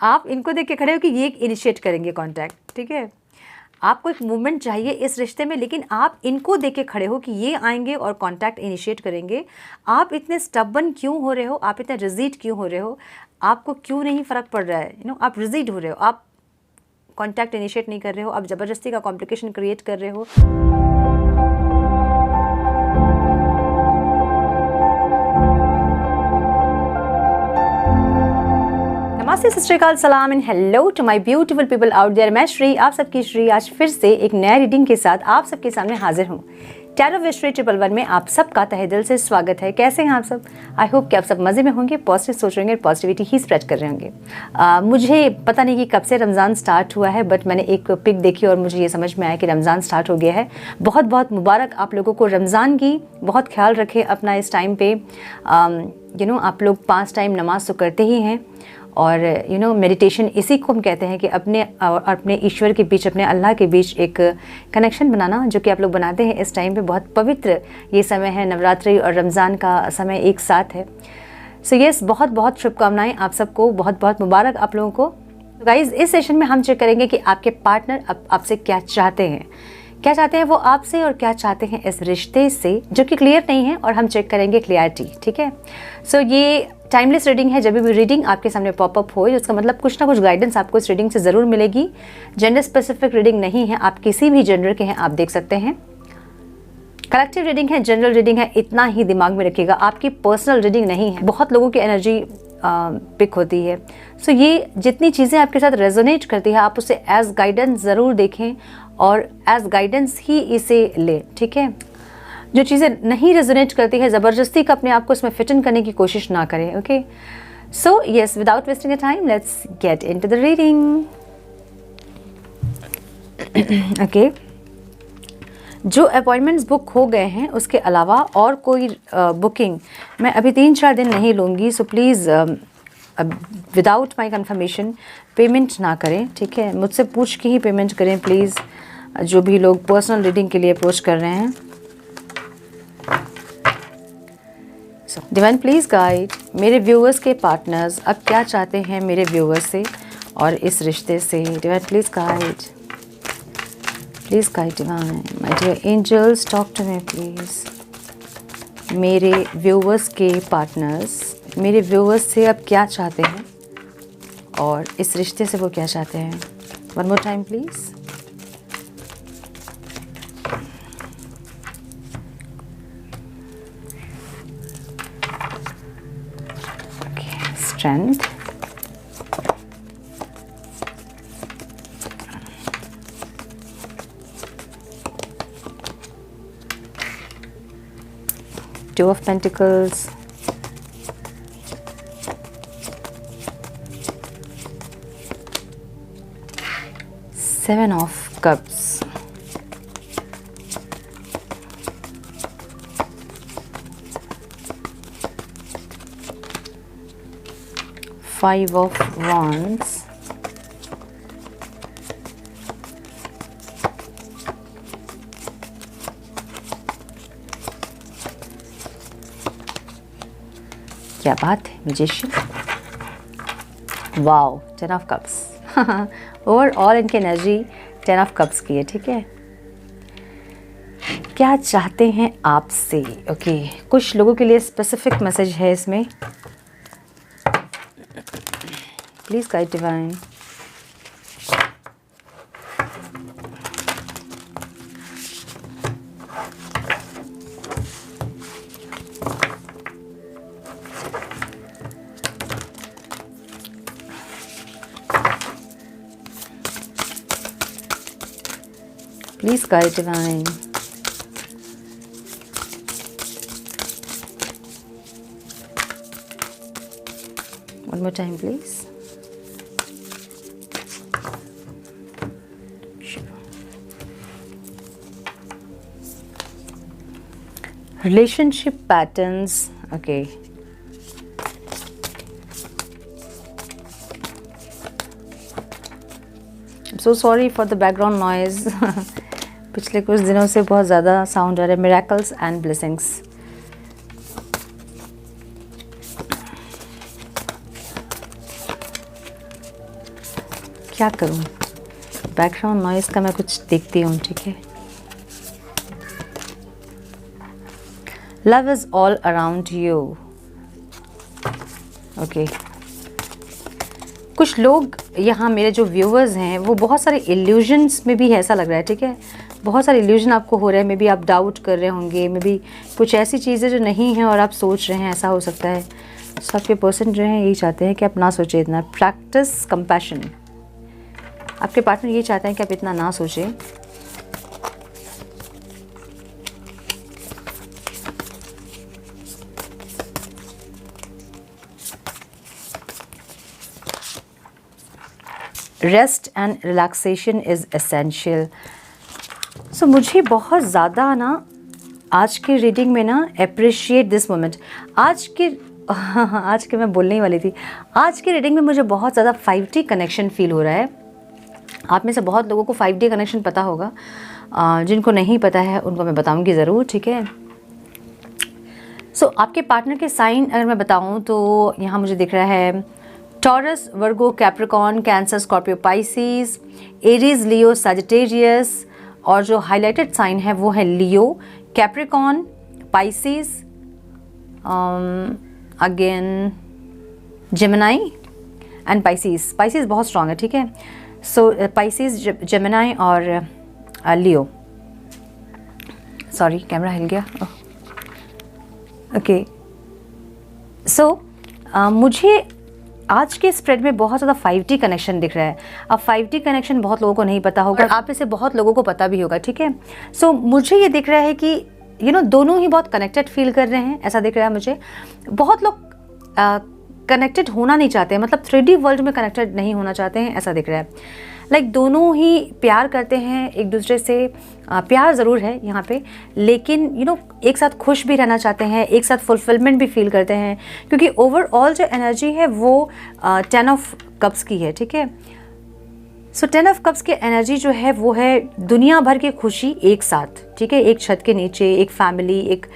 आप इनको देख के खड़े हो कि ये इनिशिएट करेंगे कांटेक्ट, ठीक है। आपको एक मूवमेंट चाहिए इस रिश्ते में, लेकिन आप इनको देख के खड़े हो कि ये आएंगे और कांटेक्ट इनिशिएट करेंगे। आप इतने स्टबन क्यों हो रहे हो, आप इतने रिजिड क्यों हो रहे हो, आपको क्यों नहीं फ़र्क पड़ रहा है, आप रिजिड हो रहे हो, आप कांटेक्ट इनिशिएट नहीं कर रहे हो, आप ज़बरदस्ती का कॉम्प्लिकेशन क्रिएट कर रहे हो। नमस्ते, सत श्री अकाल, सलाम and hello to my beautiful people out there. मैं श्री, आप सबकी श्री, आज फिर से एक नया रीडिंग के साथ आप सबके सामने हाजिर हूँ। टैरो विद श्री 111 में आप सबका तहे दिल से स्वागत है। कैसे हैं आप सब? आई होप कि आप सब मज़े में होंगे, पॉजिटिव सोच रहे होंगे, पॉजिटिविटी ही स्प्रेड कर रहे होंगे। मुझे पता नहीं कि कब से रमज़ान स्टार्ट हुआ है, बट मैंने एक पिक देखी और मुझे ये समझ में आया कि रमज़ान स्टार्ट हो गया है। बहुत बहुत मुबारक आप लोगों को रमज़ान की। बहुत ख्याल रखें अपना इस टाइम पे। आप लोग 5 टाइम नमाज तो करते ही हैं, और मेडिटेशन इसी को हम कहते हैं कि अपने ईश्वर के बीच, अपने अल्लाह के बीच एक कनेक्शन बनाना, जो कि आप लोग बनाते हैं इस टाइम पे। बहुत पवित्र ये समय है, नवरात्रि और रमज़ान का समय एक साथ है। सो यस, बहुत बहुत शुभकामनाएं आप सबको, बहुत बहुत मुबारक आप लोगों को। तो गाइज़, इस सेशन में हम चेक करेंगे कि आपके पार्टनर आपसे क्या चाहते हैं, क्या चाहते हैं वो आपसे, और क्या चाहते हैं इस रिश्ते से, जो कि क्लियर नहीं है, और हम चेक करेंगे क्लियरिटी, ठीक है। सो ये टाइमलेस रीडिंग है। जब भी रीडिंग आपके सामने पॉपअप हो, उसका मतलब कुछ ना कुछ गाइडेंस आपको इस रीडिंग से ज़रूर मिलेगी। जेंडर स्पेसिफिक रीडिंग नहीं है, आप किसी भी जेंडर के हैं आप देख सकते हैं। कलेक्टिव रीडिंग है, जनरल रीडिंग है, इतना ही दिमाग में रखिएगा। आपकी पर्सनल रीडिंग नहीं है। बहुत लोगों की एनर्जी पिक होती है। सो ये जितनी चीज़ें आपके साथ रेजोनेट करती है, आप उसे एज गाइडेंस ज़रूर देखें और एज गाइडेंस ही इसे लें, ठीक है। जो चीज़ें नहीं रेजोनेट करती है, ज़बरदस्ती का अपने आप को इसमें फिट इन करने की कोशिश ना करें, okay. So yes, without wasting a time, let's get into the reading. Okay, जो अपॉइंटमेंट्स बुक हो गए हैं उसके अलावा और कोई बुकिंग मैं अभी 3-4 दिन नहीं लूँगी। So please without my confirmation payment ना करें, ठीक है। मुझसे पूछ के ही पेमेंट करें प्लीज़, जो भी लोग पर्सनल रीडिंग के लिए अप्रोच कर रहे हैं। डिवाइन प्लीज़ गाइड मेरे व्यूअर्स के पार्टनर्स अब क्या चाहते हैं मेरे व्यूअर्स से और इस रिश्ते से। Divine please guide divine, my dear angels talk to me please. मेरे व्यूअर्स के पार्टनर्स मेरे व्यूअर्स से अब क्या चाहते हैं और इस रिश्ते से वो क्या चाहते हैं। One more time please. Strength, Two of Pentacles, Seven of Cups, Five of Wands, क्या बात है, magician, wow, 10 of cups. Overall इनकी एनर्जी 10 ऑफ कप्स की है, ठीक है। क्या चाहते हैं आपसे, ओके। कुछ लोगों के लिए स्पेसिफिक मैसेज है इसमें। Please guide divine. Please guide divine. One more time please. Relationship patterns, okay. I'm so sorry for the background noise. पिछले कुछ दिनों से बहुत ज़्यादा साउंड आ रहा है। Miracles and blessings. क्या करूँ, बैकग्राउंड नॉइस का मैं कुछ देखती हूँ, ठीक है। Love is all around you. Okay, कुछ लोग यहाँ मेरे जो व्यूअर्स हैं वो बहुत सारे इल्यूजन्स में भी ऐसा लग रहा है, ठीक है। बहुत सारे इल्यूजन आपको हो रहे हैं, मे बी आप डाउट कर रहे होंगे, मे बी कुछ ऐसी चीज़ें जो नहीं हैं और आप सोच रहे हैं, ऐसा हो सकता है। सो आपके पर्सन जो हैं यही चाहते हैं कि आप ना सोचें इतना। Practice compassion. आपके पार्टनर ये चाहते हैं कि आप इतना ना सोचें। Rest and relaxation is essential. So मुझे बहुत ज़्यादा ना आज की रीडिंग में ना अप्रिशिएट दिस मोमेंट। आज के मैं बोलने ही वाली थी, आज की रीडिंग में मुझे बहुत ज़्यादा 5D कनेक्शन फील हो रहा है। आप में से बहुत लोगों को 5D कनेक्शन पता होगा, जिनको नहीं पता है उनको मैं बताऊंगी ज़रूर, ठीक है। सो आपके पार्टनर के साइन अगर मैं बताऊं तो यहाँ मुझे दिख रहा है Taurus, Virgo, Capricorn, Cancer, Scorpio, Pisces, Aries, Leo, Sagittarius, और जो हाईलाइटेड साइन है वो है Leo, Capricorn, Pisces, again Gemini and Pisces. Pisces बहुत स्ट्रांग है, ठीक है। सो पाइसिस, जेमिनाई और लियो। सॉरी कैमरा हिल गया। ओके, सो मुझे आज के स्प्रेड में बहुत ज़्यादा 5D कनेक्शन दिख रहा है। अब 5D कनेक्शन बहुत लोगों को नहीं पता होगा, आप में से बहुत लोगों को पता भी होगा, ठीक है। सो मुझे ये दिख रहा है कि दोनों ही बहुत कनेक्टेड फील कर रहे हैं, ऐसा दिख रहा है मुझे। बहुत लोग कनेक्टेड होना नहीं चाहते हैं, मतलब 3D वर्ल्ड में कनेक्टेड नहीं होना चाहते हैं, ऐसा दिख रहा है। लाइक दोनों ही प्यार करते हैं एक दूसरे से, प्यार ज़रूर है यहाँ पे, लेकिन एक साथ खुश भी रहना चाहते हैं, एक साथ फुलफिलमेंट भी फील करते हैं, क्योंकि ओवरऑल जो एनर्जी है वो 10 ऑफ कप्स की है, ठीक है। सो 10 ऑफ कप्स की एनर्जी जो है वो है दुनिया भर की खुशी एक साथ, ठीक है। एक छत के नीचे एक फैमिली, एक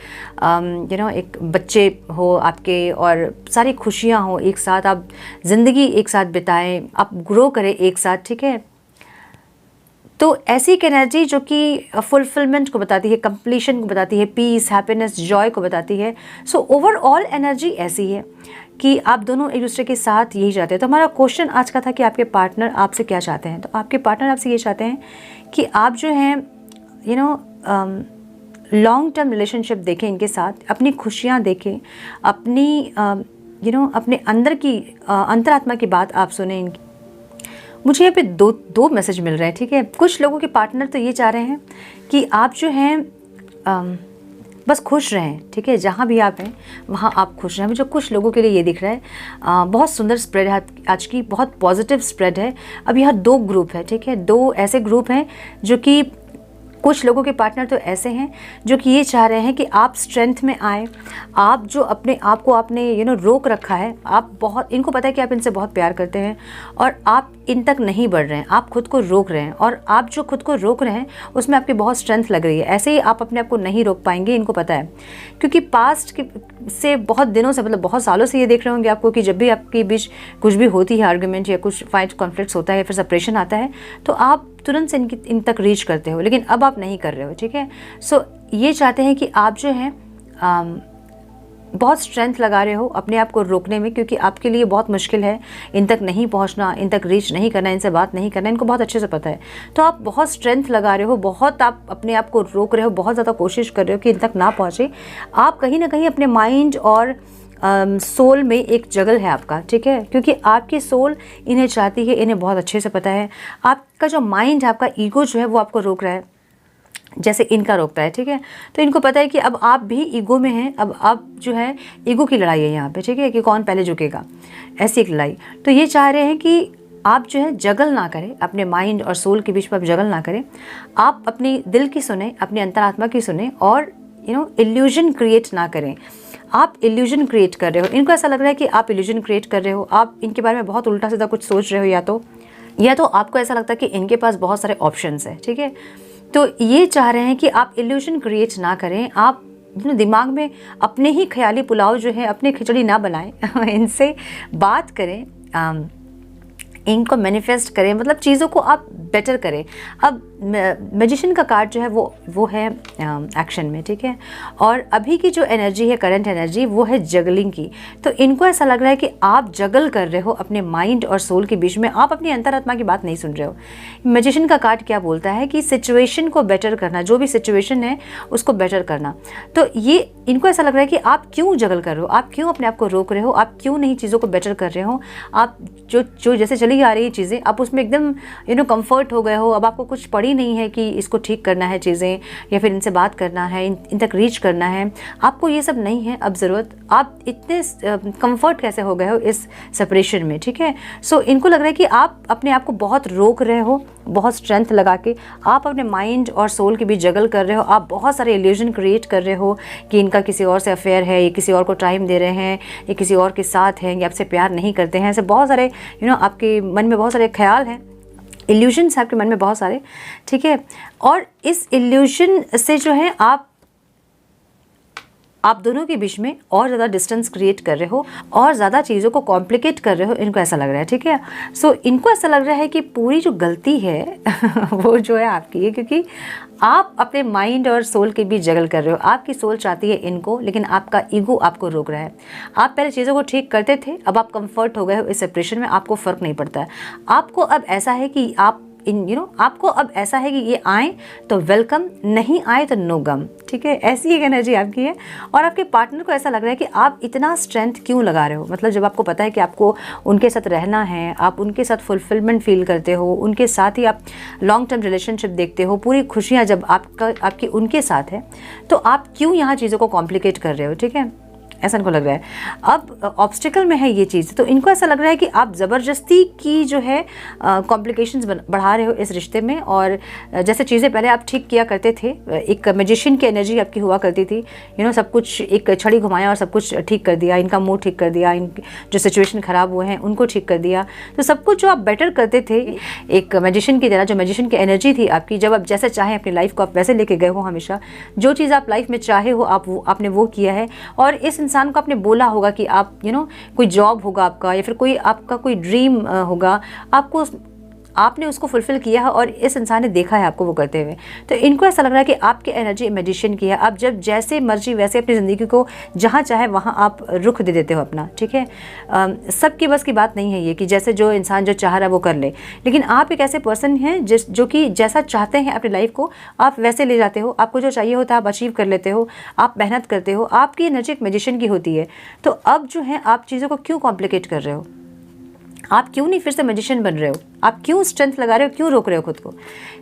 एक बच्चे हो आपके, और सारी खुशियाँ हो एक साथ, आप ज़िंदगी एक साथ बिताएं, आप ग्रो करें एक साथ, ठीक है। तो ऐसी एक एनर्जी जो कि फुलफिलमेंट को बताती है, कंप्लीशन को बताती है, पीस, हैप्पीनेस, जॉय को बताती है। सो ओवरऑल एनर्जी ऐसी है कि आप दोनों एक दूसरे के साथ यही चाहते हैं। तो हमारा क्वेश्चन आज का था कि आपके पार्टनर आपसे क्या चाहते हैं। तो आपके पार्टनर आपसे ये चाहते हैं कि आप जो हैं लॉन्ग टर्म रिलेशनशिप देखें इनके साथ, अपनी खुशियाँ देखें, अपनी अपने अंदर की अंतरात्मा की बात आप सुने इनकी। मुझे यहाँ पे दो मैसेज मिल रहे हैं, ठीक है। कुछ लोगों के पार्टनर तो ये चाह रहे हैं कि आप जो हैं बस खुश रहें, ठीक है। जहाँ भी आप हैं वहाँ आप खुश रहें। मुझे कुछ लोगों के लिए ये दिख रहा है। बहुत सुंदर स्प्रेड है आज की, बहुत पॉजिटिव स्प्रेड है। अब यहाँ 2 ग्रुप है, ठीक है। 2 ऐसे ग्रुप हैं जो कि कुछ लोगों के पार्टनर तो ऐसे हैं जो कि ये चाह रहे हैं कि आप स्ट्रेंथ में आए। आप जो अपने आप को आपने रोक रखा है, आप बहुत, इनको पता है कि आप इनसे बहुत प्यार करते हैं और आप इन तक नहीं बढ़ रहे हैं, आप खुद को रोक रहे हैं, और आप जो खुद को रोक रहे हैं उसमें आपकी बहुत स्ट्रेंथ लग रही है। ऐसे ही आप अपने आप को नहीं रोक पाएंगे, इनको पता है, क्योंकि पास्ट से बहुत दिनों से, मतलब बहुत सालों से ये देख रहे होंगे आपको कि जब भी आपके बीच कुछ भी होती है, आर्गुमेंट या कुछ फाइट कॉन्फ्लिक्ट्स होता है, फिर सेपरेशन आता है, तो आप तुरंत से इन तक रीच करते हो, लेकिन अब आप नहीं कर रहे हो, ठीक है। सो ये चाहते हैं कि आप जो हैं बहुत स्ट्रेंथ लगा रहे हो अपने आप को रोकने में, क्योंकि आपके लिए बहुत मुश्किल है इन तक नहीं पहुंचना, इन तक रीच नहीं करना, इनसे बात नहीं करना, इनको बहुत अच्छे से पता है। तो आप बहुत स्ट्रेंथ लगा रहे हो, बहुत आप अपने आप को रोक रहे हो, बहुत ज़्यादा कोशिश कर रहे हो कि इन तक ना पहुँचे। आप कहीं ना कहीं अपने माइंड और सोल में एक जगल है आपका, ठीक है, क्योंकि आपकी सोल इन्हें चाहती है, इन्हें बहुत अच्छे से पता है। आपका जो माइंड है, आपका ईगो जो है वो आपको रोक रहा है, जैसे इनका रोकता है, ठीक है। तो इनको पता है कि अब आप भी ईगो में हैं, अब आप जो है ईगो की लड़ाई है यहाँ पे, ठीक है, कि कौन पहले झुकेगा, ऐसी एक लड़ाई। तो ये चाह रहे हैं कि आप जो है जगल ना करें, अपने माइंड और सोल के बीच में आप जगल ना करें। आप अपनी दिल की सुने, अपनी अंतरात्मा की सुने, और इल्यूजन क्रिएट ना करें। आप इल्यूजन क्रिएट कर रहे हो, इनको ऐसा लग रहा है कि आप इल्यूजन क्रिएट कर रहे हो, आप इनके बारे में बहुत उल्टा सीधा कुछ सोच रहे हो, या तो आपको ऐसा लगता है कि इनके पास बहुत सारे ऑप्शंस हैं, ठीक है। तो ये चाह रहे हैं कि आप इल्यूजन क्रिएट ना करें, आप दिमाग में अपने ही ख्याली पुलाव जो है, अपने खिचड़ी ना बनाएं इनसे बात करें, इनको मैनिफेस्ट करें, मतलब चीज़ों को आप बेटर करें। अब मैजिशियन का कार्ड जो है वो है एक्शन में, ठीक है। और अभी की जो एनर्जी है, करंट एनर्जी, वो है जगलिंग की। तो इनको ऐसा लग रहा है कि आप जगल कर रहे हो अपने माइंड और सोल के बीच में, आप अपनी अंतरात्मा की बात नहीं सुन रहे हो। मैजिशियन का कार्ड क्या बोलता है कि सिचुएशन को बेटर करना, जो भी सिचुएशन है उसको बेटर करना। तो ये इनको ऐसा लग रहा है कि आप क्यों जगल कर रहे हो, आप क्यों अपने आप को रोक रहे हो, आप क्यों नहीं चीज़ों को बेटर कर रहे हो। आप जो जैसे चली आ रही चीज़ें, आप उसमें एकदम कंफर्ट हो गए हो। अब आपको कुछ पड़ी नहीं है कि इसको ठीक करना है चीज़ें, या फिर इनसे बात करना है, इन तक रीच करना है। आपको ये सब नहीं है अब ज़रूरत। आप इतने कंफर्ट कैसे हो गए हो इस सेपरेशन में, ठीक है। सो इनको लग रहा है कि आप अपने आप को बहुत रोक रहे हो, बहुत स्ट्रेंथ लगा के आप अपने माइंड और सोल के बीच जगल कर रहे हो। आप बहुत सारे इल्यूजन क्रिएट कर रहे हो कि इनका किसी और से अफेयर है, ये किसी और को टाइम दे रहे हैं, ये किसी और के साथ हैं, ये आपसे प्यार नहीं करते हैं। ऐसे बहुत सारे आपके मन में बहुत सारे ख्याल हैं, इल्यूजन्स आपके मन में बहुत सारे, ठीक है। और इस इल्यूजन से जो है आप दोनों के बीच में और ज़्यादा डिस्टेंस क्रिएट कर रहे हो और ज़्यादा चीज़ों को कॉम्प्लिकेट कर रहे हो, इनको ऐसा लग रहा है, ठीक है। सो इनको ऐसा लग रहा है कि पूरी जो गलती है वो जो है आपकी है, क्योंकि आप अपने माइंड और सोल के बीच जगल कर रहे हो। आपकी सोल चाहती है इनको, लेकिन आपका ईगो आपको रोक रहा है। आप पहले चीज़ों को ठीक करते थे, अब आप कंफर्ट हो गए हो इस सेपरेशन में, आपको फ़र्क नहीं पड़ता है। आपको अब ऐसा है कि आप आपको अब ऐसा है कि ये आए तो वेलकम, नहीं आए तो नो गम, ठीक है। ऐसी एक एनर्जी आपकी है। और आपके पार्टनर को ऐसा लग रहा है कि आप इतना स्ट्रेंथ क्यों लगा रहे हो। मतलब जब आपको पता है कि आपको उनके साथ रहना है, आप उनके साथ फुलफिलमेंट फील करते हो, उनके साथ ही आप लॉन्ग टर्म रिलेशनशिप देखते हो, पूरी खुशियाँ जब आपकी उनके साथ है, तो आप क्यों यहाँ चीज़ों को कॉम्प्लिकेट कर रहे हो, ठीक है। ऐसा इनको लग रहा है। अब ऑब्स्टिकल में है ये चीज़, तो इनको ऐसा लग रहा है कि आप ज़बरदस्ती की जो है कॉम्प्लिकेशंस बढ़ा रहे हो इस रिश्ते में। और जैसे चीज़ें पहले आप ठीक किया करते थे, एक मैजिशियन की एनर्जी आपकी हुआ करती थी, सब कुछ एक छड़ी घुमाया और सब कुछ ठीक कर दिया, इनका मूड ठीक कर दिया, इन जो सिचुएशन ख़राब हुए हैं उनको ठीक कर दिया। तो सब कुछ जो आप बेटर करते थे एक मैजिशियन की तरह, जो मैजिशियन की एनर्जी थी आपकी, जब आप जैसे चाहें अपनी लाइफ को आप वैसे लेके गए हो, हमेशा जो चीज़ आप लाइफ में चाहे हो आपने वो किया है। और इस इंसान को आपने बोला होगा कि आप कोई जॉब होगा आपका, या फिर कोई आपका कोई ड्रीम होगा, आपने उसको फुलफिल किया है और इस इंसान ने देखा है आपको वो करते हुए। तो इनको ऐसा लग रहा है कि आपकी एनर्जी मैजिशियन की है। आप जब जैसे मर्जी वैसे अपनी ज़िंदगी को जहाँ चाहे वहाँ आप रुख दे देते हो अपना, ठीक है। सबकी बस की बात नहीं है ये कि जैसे जो इंसान जो चाह रहा है वो कर ले, लेकिन आप एक ऐसे पर्सन हैं जो कि जैसा चाहते हैं अपनी लाइफ को आप वैसे ले जाते हो। आपको जो चाहिए होता है आप अचीव कर लेते हो, आप मेहनत करते हो, आपकी एनर्जी एक मैजिशियन की होती है। तो अब जो है आप चीज़ों को क्यों कॉम्प्लिकेट कर रहे हो, आप क्यों नहीं फिर से मैजिशियन बन रहे हो, आप क्यों स्ट्रेंथ लगा रहे हो, क्यों रोक रहे हो खुद को।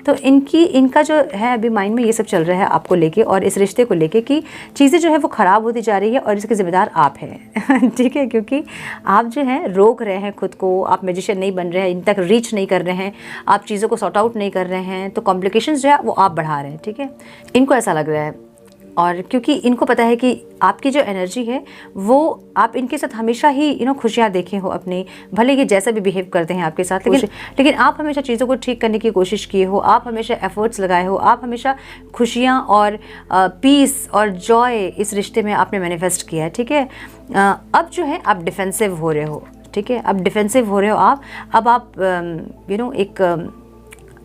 तो इनका जो है अभी माइंड में ये सब चल रहा है आपको लेके और इस रिश्ते को लेके कि चीज़ें जो है वो ख़राब होती जा रही है और इसके ज़िम्मेदार आप हैं ठीक है। क्योंकि आप जो है रोक रहे हैं खुद को, आप मैजिशियन नहीं बन रहे हैं, इन तक रीच नहीं कर रहे हैं, आप चीज़ों को सॉर्ट आउट नहीं कर रहे हैं, तो कॉम्प्लिकेशंस जो है वो आप बढ़ा रहे हैं, ठीक है। इनको ऐसा लग रहा है। और क्योंकि इनको पता है कि आपकी जो एनर्जी है वो आप इनके साथ हमेशा ही खुशियाँ देखे हो अपनी, भले ये जैसा भी बिहेव करते हैं आपके साथ, लेकिन आप हमेशा चीज़ों को ठीक करने की कोशिश किए हो, आप हमेशा एफर्ट्स लगाए हो, आप हमेशा खुशियाँ और पीस और जॉय इस रिश्ते में आपने मैनिफेस्ट किया है, ठीक है। अब जो है आप डिफेंसिव हो रहे हो, ठीक है। अब डिफेंसिव हो रहे हो आप, अब आप एक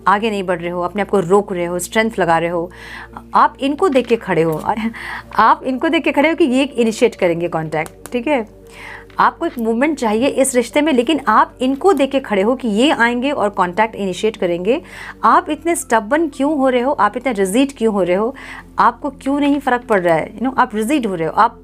आगे नहीं बढ़ रहे हो, अपने आप को रोक रहे हो, स्ट्रेंथ लगा रहे हो। आप इनको देख के खड़े हो, आप इनको देख के खड़े हो कि ये इनिशिएट करेंगे कांटेक्ट, ठीक है। आपको एक मूवमेंट चाहिए इस रिश्ते में, लेकिन आप इनको देख के खड़े हो कि ये आएंगे और कांटेक्ट इनिशिएट करेंगे। आप इतने स्टबन क्यों हो रहे हो, आप इतने रिजिड क्यों हो रहे हो, आपको क्यों नहीं फ़र्क पड़ रहा है, आप रिजिड हो रहे हो, आप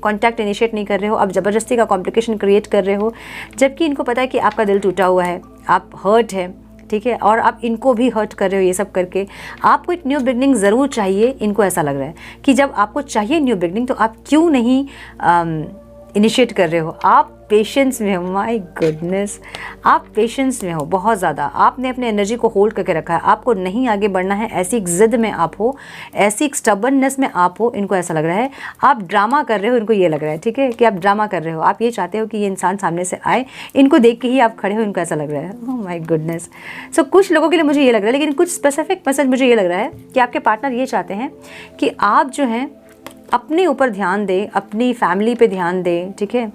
कांटेक्ट इनिशिएट नहीं कर रहे हो, आप ज़बरदस्ती का कॉम्प्लिकेशन क्रिएट कर रहे हो, जबकि इनको पता है कि आपका दिल टूटा हुआ है, आप हर्ट है, ठीक है। और आप इनको भी हर्ट कर रहे हो ये सब करके। आपको एक न्यू बिगनिंग ज़रूर चाहिए, इनको ऐसा लग रहा है कि जब आपको चाहिए न्यू बिगनिंग तो आप क्यों नहीं इनिशिएट कर रहे हो। आप पेशेंस में हो, माय गुडनेस, आप पेशेंस में हो बहुत ज़्यादा। आपने अपने एनर्जी को होल्ड करके रखा है, आपको नहीं आगे बढ़ना है, ऐसी एक ज़िद में आप हो, ऐसी एक स्टबर्ननेस में आप हो, इनको ऐसा लग रहा है। आप ड्रामा कर रहे हो, इनको ये लग रहा है, ठीक है, कि आप ड्रामा कर रहे हो। आप ये चाहते हो कि ये इंसान सामने से आए, इनको देख के ही आप खड़े हो, इनको ऐसा लग रहा है। Oh my goodness. सो कुछ लोगों के लिए मुझे ये लग रहा है, लेकिन कुछ स्पेसिफिक मैसेज मुझे ये लग रहा है कि आपके पार्टनर ये चाहते हैं कि आप जो हैं अपने ऊपर ध्यान दें, अपनी फैमिली पे ध्यान दें, ठीक है।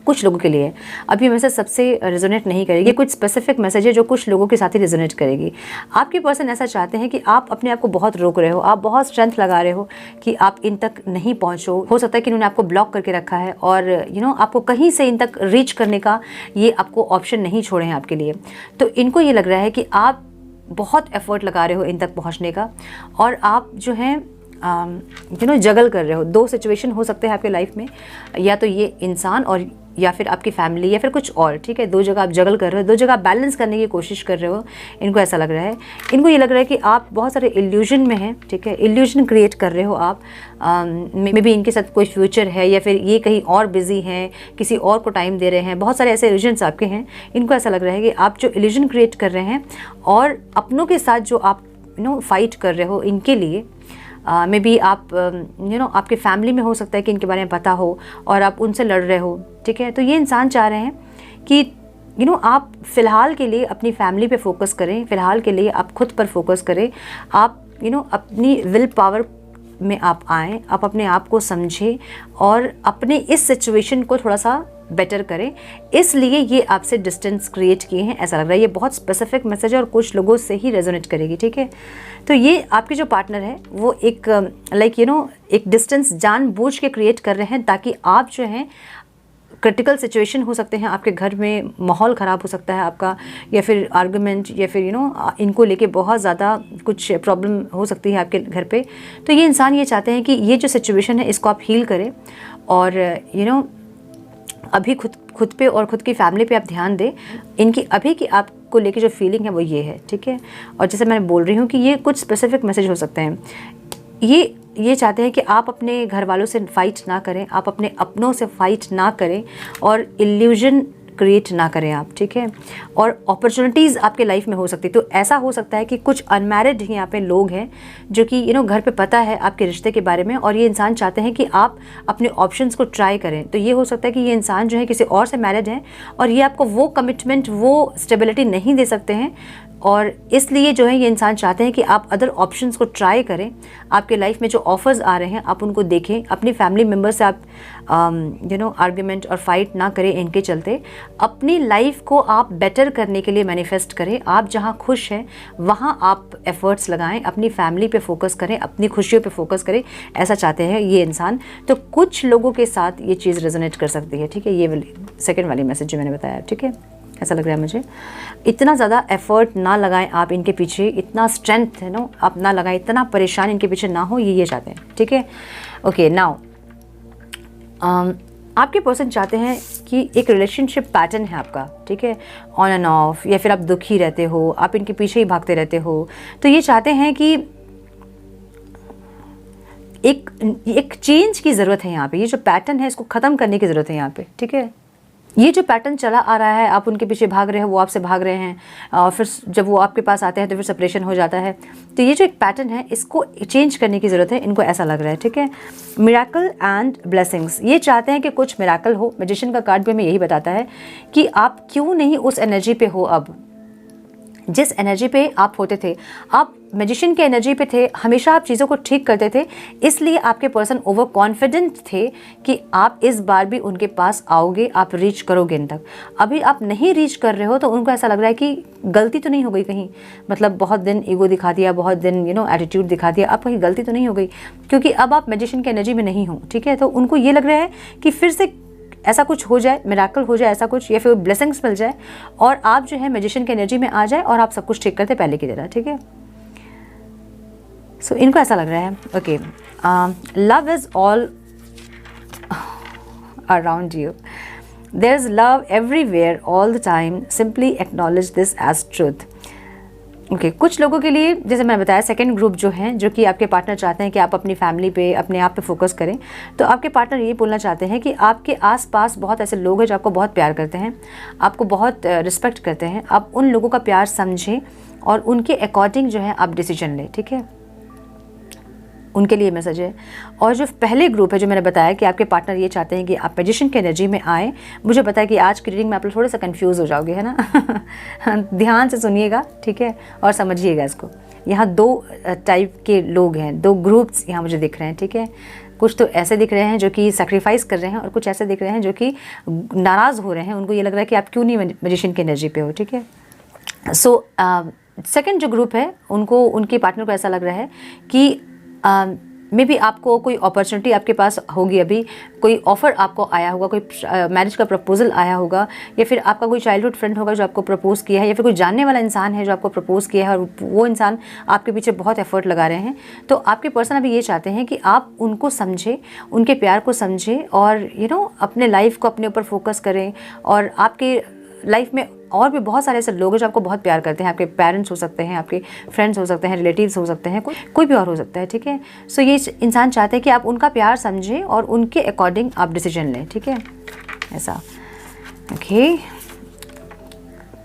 कुछ लोगों के लिए अभी मैसेज सबसे रेजोनेट नहीं करेगी। ये कुछ स्पेसिफिक मैसेज है जो कुछ लोगों के साथ ही रेजोनेट करेगी। आपके पर्सन ऐसा चाहते हैं कि आप अपने आप को बहुत रोक रहे हो, आप बहुत स्ट्रेंथ लगा रहे हो कि आप इन तक नहीं पहुंचो। हो सकता है कि इन्होंने आपको ब्लॉक करके रखा है और आपको कहीं से इन तक रीच करने का ये आपको ऑप्शन नहीं छोड़े हैं आपके लिए। तो इनको ये लग रहा है कि आप बहुत एफर्ट लगा रहे हो इन तक पहुँचने का, और आप जो हैं जगल कर रहे हो। दो सिचुएशन हो सकते हैं आपके लाइफ में, या तो ये इंसान और या फिर आपकी फैमिली या फिर कुछ और, ठीक है। दो जगह आप जगल कर रहे हो, दो जगह बैलेंस करने की कोशिश कर रहे हो। इनको ऐसा लग रहा है, इनको ये लग रहा है कि आप बहुत सारे इल्यूजन में हैं, ठीक है। इल्यूजन क्रिएट कर रहे हो आप। मे बी इनके साथ कोई फ्यूचर है, या फिर ये कहीं और बिजी हैं, किसी और को टाइम दे रहे हैं। बहुत सारे ऐसे इल्यूजन्स आपके हैं। इनको ऐसा लग रहा है कि आप जो इल्यूजन क्रिएट कर रहे हैं और अपनों के साथ जो आप फाइट कर रहे हो, इनके लिए मे बी आप आपके फैमिली में हो सकता है कि इनके बारे में पता हो और आप उनसे लड़ रहे हो, ठीक है। तो ये इंसान चाह रहे हैं कि आप फ़िलहाल के लिए अपनी फैमिली पे फोकस करें, फ़िलहाल के लिए आप खुद पर फोकस करें। आप अपनी विल पावर में आप आएँ, आप अपने आप को समझें और अपने इस सिचुएशन को थोड़ा सा बेटर करें। इसलिए ये आपसे डिस्टेंस क्रिएट किए हैं, ऐसा लग रहा है। ये बहुत स्पेसिफिक मैसेज है और कुछ लोगों से ही रेजोनेट करेगी, ठीक है। तो ये आपके जो पार्टनर है वो एक एक डिस्टेंस जानबूझ के क्रिएट कर रहे हैं, ताकि आप जो हैं क्रिटिकल सिचुएशन हो सकते हैं आपके घर में, माहौल ख़राब हो सकता है आपका, या फिर आर्गुमेंट, या फिर इनको लेके बहुत ज़्यादा कुछ प्रॉब्लम हो सकती है आपके घर पे। तो ये इंसान ये चाहते हैं कि ये जो सिचुएशन है इसको आप हील करें, और अभी खुद पे और खुद की फैमिली पे आप ध्यान दें। इनकी अभी की आपको लेके जो फीलिंग है वो ये है, ठीक है। और जैसे मैं बोल रही हूँ कि ये कुछ स्पेसिफिक मैसेज हो सकते हैं। ये चाहते हैं कि आप अपने घर वालों से फाइट ना करें, आप अपने अपनों से फाइट ना करें और इल्यूजन क्रिएट ना करें आप, ठीक है। और अपॉर्चुनिटीज़ आपके लाइफ में हो सकती है। तो ऐसा हो सकता है कि कुछ अनमैरिड यहाँ पे लोग हैं जो कि घर पे पता है आपके रिश्ते के बारे में, और ये इंसान चाहते हैं कि आप अपने ऑप्शंस को ट्राई करें। तो ये हो सकता है कि ये इंसान जो है किसी और से मैरिड है और ये आपको वो कमिटमेंट, वो स्टेबिलिटी नहीं दे सकते हैं, और इसलिए जो है ये इंसान चाहते हैं कि आप अदर ऑप्शंस को ट्राई करें। आपके लाइफ में जो ऑफर्स आ रहे हैं आप उनको देखें। अपनी फैमिली मेम्बर से आप आर्ग्यूमेंट और फाइट ना करें इनके चलते। अपनी लाइफ को आप बेटर करने के लिए मैनिफेस्ट करें। आप जहां खुश हैं वहां आप एफर्ट्स लगाएं, अपनी फैमिली पे फोकस करें, अपनी खुशियों पे फोकस करें, ऐसा चाहते हैं ये इंसान। तो कुछ लोगों के साथ ये चीज़ रेजोनेट कर सकती है, ठीक है। ये वाली सेकेंड वाली मैसेज जो मैंने बताया, ठीक है। ऐसा लग रहा है मुझे। इतना ज़्यादा एफर्ट ना लगाएं आप इनके पीछे, इतना स्ट्रेंथ है आप ना लगाएं, इतना परेशान इनके पीछे ना हो, ये चाहते हैं, ठीक है। ओके, नाउ आपके पर्सन चाहते हैं कि एक रिलेशनशिप पैटर्न है आपका, ठीक है, ऑन एंड ऑफ, या फिर आप दुखी रहते हो, आप इनके पीछे ही भागते रहते हो। तो ये चाहते हैं कि एक चेंज की ज़रूरत है यहाँ पे। ये जो पैटर्न है इसको ख़त्म करने की ज़रूरत है यहाँ पे, ठीक है। ये जो पैटर्न चला आ रहा है, आप उनके पीछे भाग रहे हो, वो आपसे भाग रहे हैं, और फिर जब वो आपके पास आते हैं तो फिर सेपरेशन हो जाता है। तो ये जो एक पैटर्न है इसको चेंज करने की ज़रूरत है, इनको ऐसा लग रहा है, ठीक है। मिरेकल एंड ब्लेसिंग्स, ये चाहते हैं कि कुछ मिरेकल हो। मैजिशियन का कार्ड भी हमें यही बताता है कि आप क्यों नहीं उस एनर्जी पे हो। अब जिस एनर्जी पे आप होते थे, आप मैजिशियन के एनर्जी पे थे, हमेशा आप चीज़ों को ठीक करते थे, इसलिए आपके पर्सन ओवर कॉन्फिडेंट थे कि आप इस बार भी उनके पास आओगे, आप रीच करोगे इन तक। अभी आप नहीं रीच कर रहे हो तो उनको ऐसा लग रहा है कि गलती तो नहीं हो गई कहीं, मतलब बहुत दिन ईगो दिखा दिया, बहुत दिन एटीट्यूड दिखा दिया, अब कहीं गलती तो नहीं हो गई, क्योंकि अब आप मैजिशियन के एनर्जी में नहीं हो, ठीक है। तो उनको ये लग रहा है कि फिर से ऐसा कुछ हो जाए, मिरेकल हो जाए ऐसा कुछ, या फिर ब्लेसिंग्स मिल जाए और आप जो है मैजिशियन की एनर्जी में आ जाए और आप सब कुछ ठीक करते पहले की तरह, ठीक है। सो इनको ऐसा लग रहा है। Okay, love is all around you, there is love everywhere all the time, simply acknowledge this as truth. Okay, कुछ लोगों के लिए जैसे मैंने बताया, सेकंड ग्रुप जो हैं, जो कि आपके पार्टनर चाहते हैं कि आप अपनी फैमिली पे, अपने आप पे फोकस करें। तो आपके पार्टनर ये बोलना चाहते हैं कि आपके आसपास बहुत ऐसे लोग हैं जो आपको बहुत प्यार करते हैं, आपको बहुत रिस्पेक्ट करते हैं। आप उन लोगों का प्यार समझें और उनके अकॉर्डिंग जो है आप डिसीजन लें, ठीक है। उनके लिए मैसेज है। और जो पहले ग्रुप है जो मैंने बताया कि आपके पार्टनर ये चाहते हैं कि आप मैजिशियन की एनर्जी में आए। मुझे पता है कि आज की रीडिंग में आप लोग थोड़ा सा कंफ्यूज हो जाओगे, है ना। ध्यान से सुनिएगा, ठीक है, और समझिएगा इसको। यहाँ दो टाइप के लोग हैं, दो ग्रुप्स यहाँ मुझे दिख रहे हैं, ठीक है। कुछ तो ऐसे दिख रहे हैं जो कि सैक्रिफाइस कर रहे हैं, और कुछ ऐसे दिख रहे हैं जो कि नाराज़ हो रहे हैं। उनको ये लग रहा है कि आप क्यों नहीं मैजिशियन की एनर्जी पे हो, ठीक है। सो सेकंड जो ग्रुप है उनको, उनके पार्टनर को ऐसा लग रहा है कि मे बी आपको कोई अपॉर्चुनिटी आपके पास होगी, अभी कोई ऑफ़र आपको आया होगा, कोई मैरिज का प्रपोजल आया होगा, या फिर आपका कोई चाइल्डहुड फ्रेंड होगा जो आपको प्रपोज़ किया है, या फिर कोई जानने वाला इंसान है जो आपको प्रपोज़ किया है और वो इंसान आपके पीछे बहुत एफर्ट लगा रहे हैं। तो आपके पर्सन अभी ये चाहते हैं कि आप उनको समझें, उनके प्यार को समझें, और अपने लाइफ को अपने ऊपर फोकस करें। और आपके लाइफ में और भी बहुत सारे ऐसे लोग हैं जो आपको बहुत प्यार करते हैं। आपके पेरेंट्स हो सकते हैं, आपके फ्रेंड्स हो सकते हैं, रिलेटिव्स हो सकते हैं, कोई भी और हो सकता है, ठीक है। सो ये इंसान चाहते हैं कि आप उनका प्यार समझें और उनके अकॉर्डिंग आप डिसीजन लें, ठीक है, ऐसा। Okay,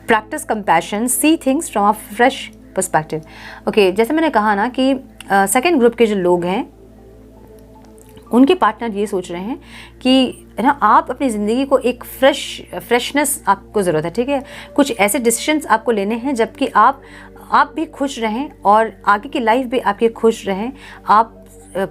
practice compassion, see things from a fresh perspective. Okay, जैसे मैंने कहा ना कि सेकेंड ग्रुप के जो लोग हैं उनके पार्टनर ये सोच रहे हैं कि आप अपनी ज़िंदगी को एक फ्रेशनेस आपको ज़रूरत है, ठीक है। कुछ ऐसे डिसीजंस आपको लेने हैं जबकि आप भी खुश रहें और आगे की लाइफ भी आपकी खुश रहें, आप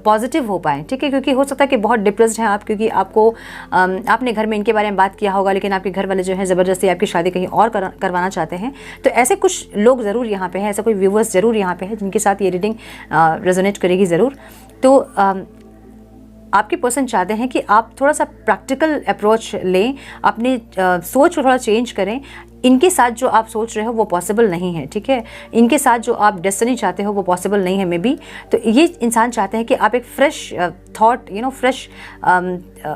पॉजिटिव हो पाएँ, ठीक है। क्योंकि हो सकता है कि बहुत डिप्रेस्ड हैं आप, क्योंकि आपने घर में इनके बारे में बात किया होगा, लेकिन आपके घर वाले जो हैं ज़बरदस्ती आपकी शादी कहीं और करवाना चाहते हैं। तो ऐसे कुछ लोग ज़रूर यहाँ पे हैं, ऐसे कोई व्यूवर्स ज़रूर यहाँ पे हैं जिनके साथ ये रीडिंग रेजोनेट करेगी ज़रूर। तो आपके पर्सन चाहते हैं कि आप थोड़ा सा प्रैक्टिकल अप्रोच लें, अपनी सोच को थोड़ा चेंज करें। इनके साथ जो आप सोच रहे हो वो पॉसिबल नहीं है, ठीक है। इनके साथ जो आप डेस्टिनी चाहते हो वो पॉसिबल नहीं है मे बी। तो ये इंसान चाहते हैं कि आप एक फ्रेश थॉट, फ्रेश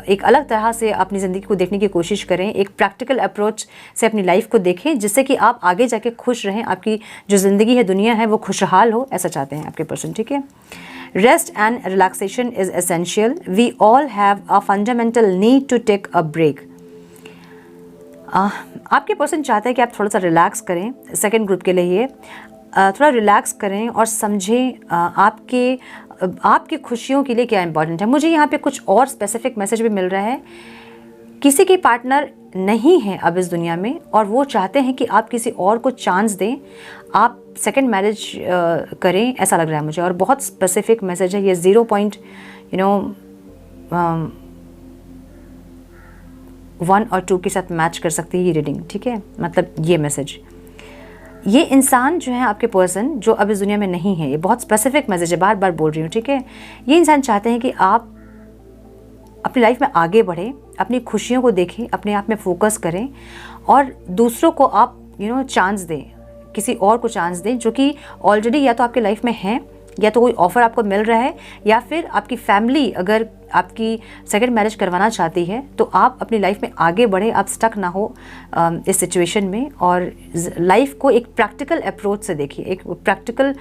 एक अलग तरह से अपनी ज़िंदगी को देखने की कोशिश करें, एक प्रैक्टिकल अप्रोच से अपनी लाइफ को देखें, जिससे कि आप आगे जाके खुश रहें, आपकी जो ज़िंदगी है, दुनिया है, वो खुशहाल हो, ऐसा चाहते हैं आपके पर्सन, ठीक है। Rest and relaxation is essential. We all have a fundamental need to take a break. आपके पर्सन चाहते हैं कि आप थोड़ा सा रिलैक्स करें। सेकेंड ग्रुप के लिए ये थोड़ा रिलैक्स करें और समझें आपकी खुशियों के लिए क्या इंपॉर्टेंट है। मुझे यहाँ पे कुछ और स्पेसिफिक मैसेज भी मिल रहा है। किसी के पार्टनर नहीं है अब इस दुनिया में और वो चाहते हैं कि आप किसी और को चांस दें, आप सेकंड मैरिज करें, ऐसा लग रहा है मुझे। और बहुत स्पेसिफिक मैसेज है ये, 0.1 और 2 के साथ मैच कर सकती है ये रीडिंग, ठीक है। मतलब ये मैसेज, ये इंसान जो है आपके पर्सन जो अब इस दुनिया में नहीं है, ये बहुत स्पेसिफिक मैसेज है, बार बार बोल रही हूँ, ठीक है। ये इंसान चाहते हैं कि आप अपनी लाइफ में आगे बढ़ें, अपनी खुशियों को देखें, अपने आप में फोकस करें और दूसरों को आप चांस दें, किसी और को चांस दें जो कि ऑलरेडी या तो आपके लाइफ में हैं, या तो कोई ऑफ़र आपको मिल रहा है, या फिर आपकी फैमिली अगर आपकी सेकंड मैरिज करवाना चाहती है तो आप अपनी लाइफ में आगे बढ़े, आप स्टक ना हो इस सिचुएशन में, और लाइफ को एक प्रैक्टिकल अप्रोच से देखिए, एक प्रैक्टिकल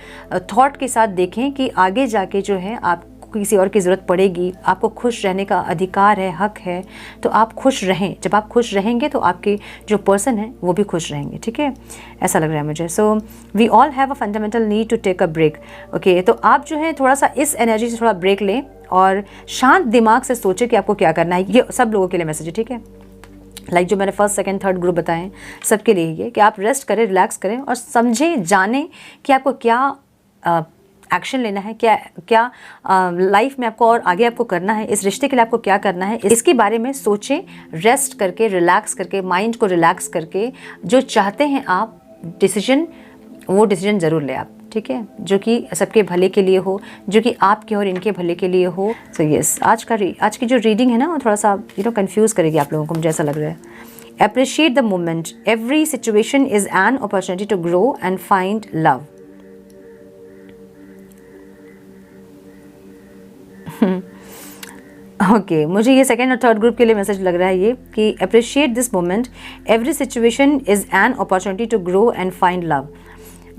थॉट के साथ देखें कि आगे जाके जो है आप किसी और की ज़रूरत पड़ेगी, आपको खुश रहने का अधिकार है, हक है, तो आप खुश रहें। जब आप खुश रहेंगे तो आपके जो पर्सन है वो भी खुश रहेंगे, ठीक है, ऐसा लग रहा है मुझे। So we all have a fundamental need to take a break. Okay, तो आप जो है थोड़ा सा इस एनर्जी से थोड़ा ब्रेक लें और शांत दिमाग से सोचें कि आपको क्या करना है। ये सब लोगों के लिए मैसेज है, ठीक है। लाइक जो मैंने फर्स्ट सेकंड थर्ड ग्रुप बताए हैं, सबके लिए ये कि आप रेस्ट करें, रिलैक्स करें और समझें, जानें कि आपको क्या एक्शन लेना है, क्या लाइफ में आपको और आगे आपको करना है, इस रिश्ते के लिए आपको क्या करना है, इसके बारे में सोचें। रेस्ट करके, रिलैक्स करके, माइंड को रिलैक्स करके जो चाहते हैं आप डिसीजन, वो डिसीजन ज़रूर लें आप, ठीक है, जो कि सबके भले के लिए हो, जो कि आपके और इनके भले के लिए हो। सो यस, आज की जो रीडिंग है ना वो थोड़ा सा कंफ्यूज करेगी आप लोगों को, मुझे ऐसा लग रहा है। Appreciate the moment. Every situation is an opportunity to grow and find love. Okay, मुझे ये सेकेंड और थर्ड ग्रुप के लिए मैसेज लग रहा है ये कि appreciate this moment, every situation is an opportunity to grow and find love.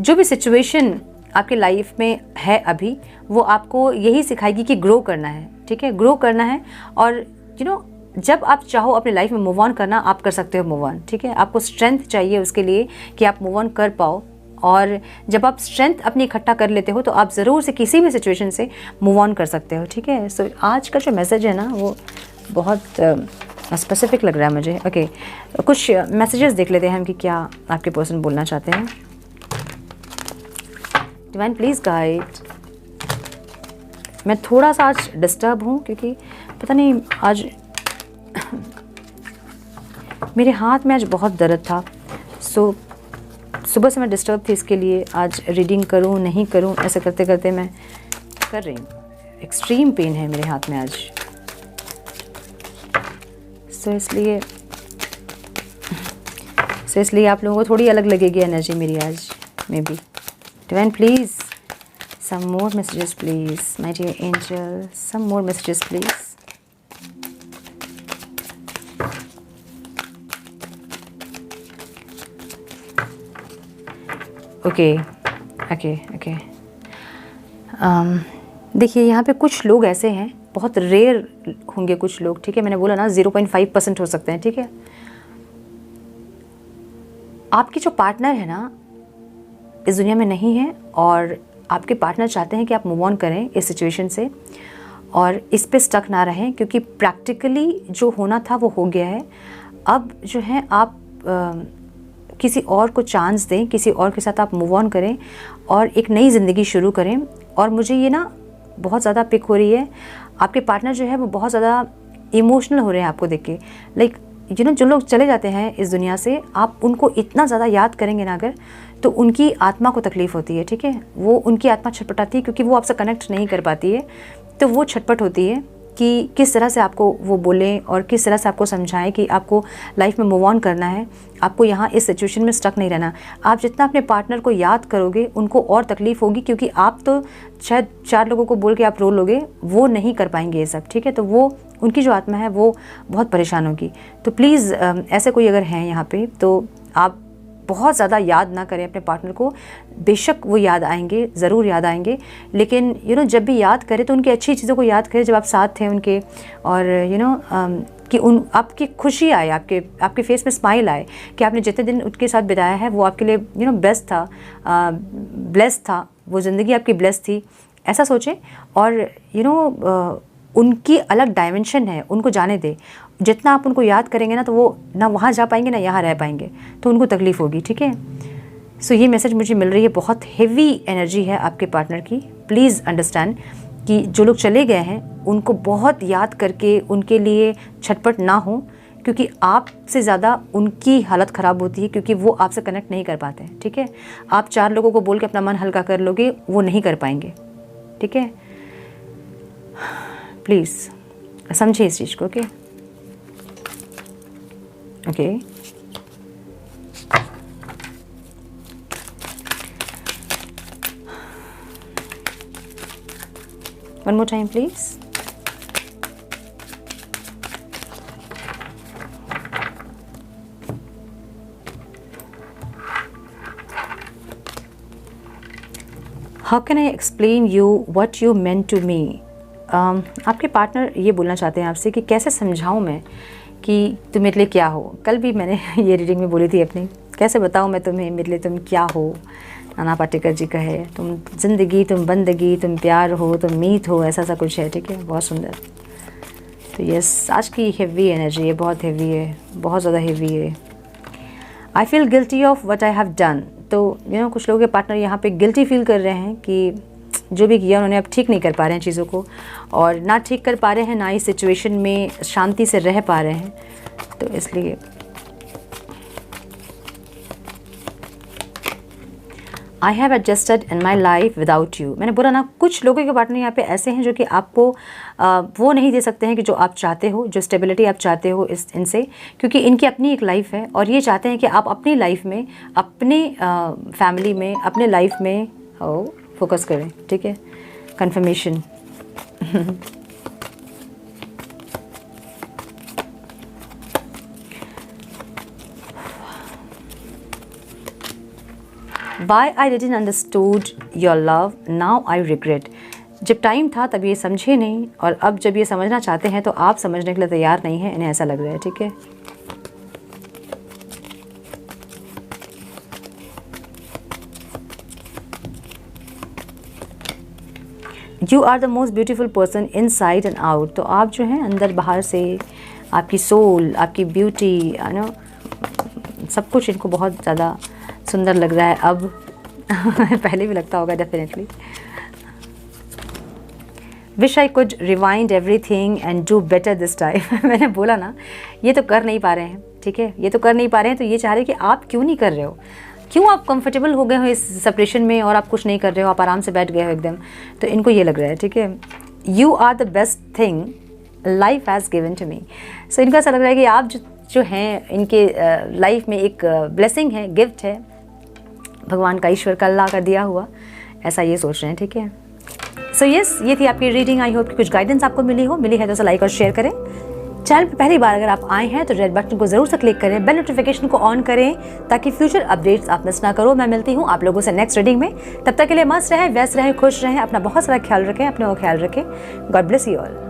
जो भी सिचुएशन आपके लाइफ में है अभी, वो आपको यही सिखाएगी कि ग्रो करना है, ठीक है, ग्रो करना है। और जब आप चाहो अपनी लाइफ में मूव ऑन करना, आप कर सकते हो मूव ऑन, ठीक है। आपको स्ट्रेंथ चाहिए उसके लिए कि आप मूव ऑन कर पाओ, और जब आप स्ट्रेंथ अपनी इकट्ठा कर लेते हो तो आप ज़रूर से किसी भी सिचुएशन से मूव ऑन कर सकते हो, ठीक है। सो आज का जो मैसेज है ना वो बहुत स्पेसिफिक लग रहा है मुझे। ओके, कुछ मैसेजेस देख लेते हैं हम कि क्या आपके पर्सन बोलना चाहते हैं। Divine please guide. मैं थोड़ा सा आज डिस्टर्ब हूँ क्योंकि पता नहीं आज मेरे हाथ में आज बहुत दर्द था। सो सुबह से मैं डिस्टर्ब थी, इसके लिए आज रीडिंग करूँ नहीं करूँ ऐसे करते करते मैं कर रही हूँ। एक्सट्रीम पेन है मेरे हाथ में आज। सो इसलिए आप लोगों को थोड़ी अलग लगेगी एनर्जी मेरी आज may be. Divine please some more messages please, my dear angel, some more messages please. Okay. देखिए यहाँ पे कुछ लोग ऐसे हैं, बहुत रेयर होंगे कुछ लोग, ठीक है, मैंने बोला ना 0.5% हो सकते हैं, ठीक है। आपकी जो पार्टनर है ना इस दुनिया में नहीं है और आपके पार्टनर चाहते हैं कि आप मूव ऑन करें इस सिचुएशन से और इस पे स्टक ना रहें, क्योंकि प्रैक्टिकली जो होना था वो हो गया है। अब जो है आप किसी और को चांस दें, किसी और के साथ आप मूव ऑन करें और एक नई ज़िंदगी शुरू करें। और मुझे ये ना बहुत ज़्यादा पिक हो रही है, आपके पार्टनर जो है वो बहुत ज़्यादा इमोशनल हो रहे हैं आपको देख के। लाइक जो लोग चले जाते हैं इस दुनिया से, आप उनको इतना ज़्यादा याद करेंगे ना अगर, तो उनकी आत्मा को तकलीफ़ होती है, ठीक है। वो उनकी आत्मा छटपटाती है क्योंकि वो आपसे कनेक्ट नहीं कर पाती है, तो वो छटपट होती है कि किस तरह से आपको वो बोलें और किस तरह से आपको समझाएं कि आपको लाइफ में मूव ऑन करना है, आपको यहाँ इस सिचुएशन में स्टक नहीं रहना। आप जितना अपने पार्टनर को याद करोगे उनको और तकलीफ़ होगी, क्योंकि आप तो शायद 4 लोगों को बोल के आप रो लोगे, वो नहीं कर पाएंगे ये सब, ठीक है। तो वो उनकी जो आत्मा है वो बहुत परेशान होगी। तो प्लीज़ ऐसे कोई अगर हैं यहाँ पे तो आप बहुत ज़्यादा याद ना करें अपने पार्टनर को। बेशक वो याद आएंगे, ज़रूर याद आएंगे, लेकिन जब भी याद करें तो उनकी अच्छी चीज़ों को याद करें जब आप साथ थे उनके, और कि आपकी खुशी आए, आपके फेस में स्माइल आए कि आपने जितने दिन उनके साथ बिताया है वो आपके लिए बेस्ट था, ब्लेस्ड था, वो ज़िंदगी आपकी ब्लेस्ड थी, ऐसा सोचें। और उनकी अलग डायमेंशन है, उनको जाने दें। जितना आप उनको याद करेंगे ना तो वो ना वहाँ जा पाएंगे ना यहाँ रह पाएंगे, तो उनको तकलीफ़ होगी, ठीक है। सो ये मैसेज मुझे मिल रही है, बहुत हेवी एनर्जी है आपके पार्टनर की। प्लीज़ अंडरस्टैंड कि जो लोग चले गए हैं उनको बहुत याद करके उनके लिए छटपट ना हो, क्योंकि आपसे ज़्यादा उनकी हालत ख़राब होती है, क्योंकि वो आपसे कनेक्ट नहीं कर पाते हैं, ठीक है। आप 4 लोगों को बोल के अपना मन हल्का कर लोगे, वो नहीं कर पाएंगे, ठीक है। प्लीज़ समझिए इस चीज़ को, okay okay. One more time please. How can I explain you what you meant to me. आपके पार्टनर ये बोलना चाहते हैं आपसे कि कैसे समझाऊं मैं कि तुम मेरे लिए क्या हो। कल भी मैंने ये रीडिंग में बोली थी अपनी, कैसे बताऊं मैं तुम्हें मेरे लिए तुम क्या हो। नाना पाटेकर जी का है, तुम ज़िंदगी, तुम बंदगी, तुम प्यार हो, तुम मीत हो, ऐसा सा कुछ है, ठीक है, बहुत सुंदर। तो यस, आज की हेवी एनर्जी है, बहुत हेवी है, बहुत ज़्यादा हेवी है। I feel guilty of what I have done. तो कुछ लोगों के पार्टनर यहाँ पे गिल्टी फील कर रहे हैं कि जो भी किया उन्होंने अब ठीक नहीं कर पा रहे हैं चीज़ों को, और ना ठीक कर पा रहे हैं, ना इस सिचुएशन में शांति से रह पा रहे हैं। तो इसलिए I have adjusted in my life without you. मैंने बोला ना, कुछ लोगों के पार्टनर यहाँ पे ऐसे हैं जो कि आपको वो नहीं दे सकते हैं कि जो आप चाहते हो, जो स्टेबिलिटी आप चाहते हो इनसे, क्योंकि इनकी अपनी एक लाइफ है और ये चाहते हैं कि आप अपनी लाइफ में, अपने फैमिली में, अपने लाइफ में फोकस करें, ठीक है। Confirmation Why I didn't understood your love, now I regret। जब टाइम था तब ये समझे नहीं, और अब जब ये समझना चाहते हैं तो आप समझने के लिए तैयार नहीं हैं, इन्हें ऐसा लग रहा है, ठीक है। You are the most beautiful person inside and out. तो आप जो हैं अंदर बाहर से, आपकी सोल, आपकी ब्यूटी, सब कुछ इनको बहुत ज़्यादा सुंदर लग रहा है अब। पहले भी लगता होगा definitely. Wish I could rewind everything and do better this time. मैंने बोला ना, ये तो कर नहीं पा रहे हैं, ठीक है, ये तो कर नहीं पा रहे हैं, तो ये चाह रहे हैं कि आप क्यों नहीं कर रहे हो, क्यों आप कंफर्टेबल हो गए हो इस सेपरेशन में और आप कुछ नहीं कर रहे हो, आप आराम से बैठ गए हो एकदम। तो इनको ये लग रहा है, ठीक है, you are the best thing life has given to me. So इनको ऐसा लग रहा है कि आप जो हैं इनके लाइफ में एक ब्लेसिंग है, गिफ्ट है भगवान का, ईश्वर का, अल्लाह का दिया हुआ, ऐसा ये सोच रहे हैं, ठीक है। सो यस, ये थी आपकी रीडिंग। आई होप कि कुछ गाइडेंस आपको मिली है तो उसे लाइक और शेयर करें। चैनल पर पहली बार अगर आप आए हैं तो रेड बटन को जरूर से क्लिक करें, बेल नोटिफिकेशन को ऑन करें ताकि फ्यूचर अपडेट्स आप मिस ना करो। मैं मिलती हूँ आप लोगों से नेक्स्ट रीडिंग में, तब तक के लिए मस्त रहें, व्यस्त रहें, खुश रहें, अपना बहुत सारा ख्याल रखें, अपने को ख्याल रखें। God bless you all.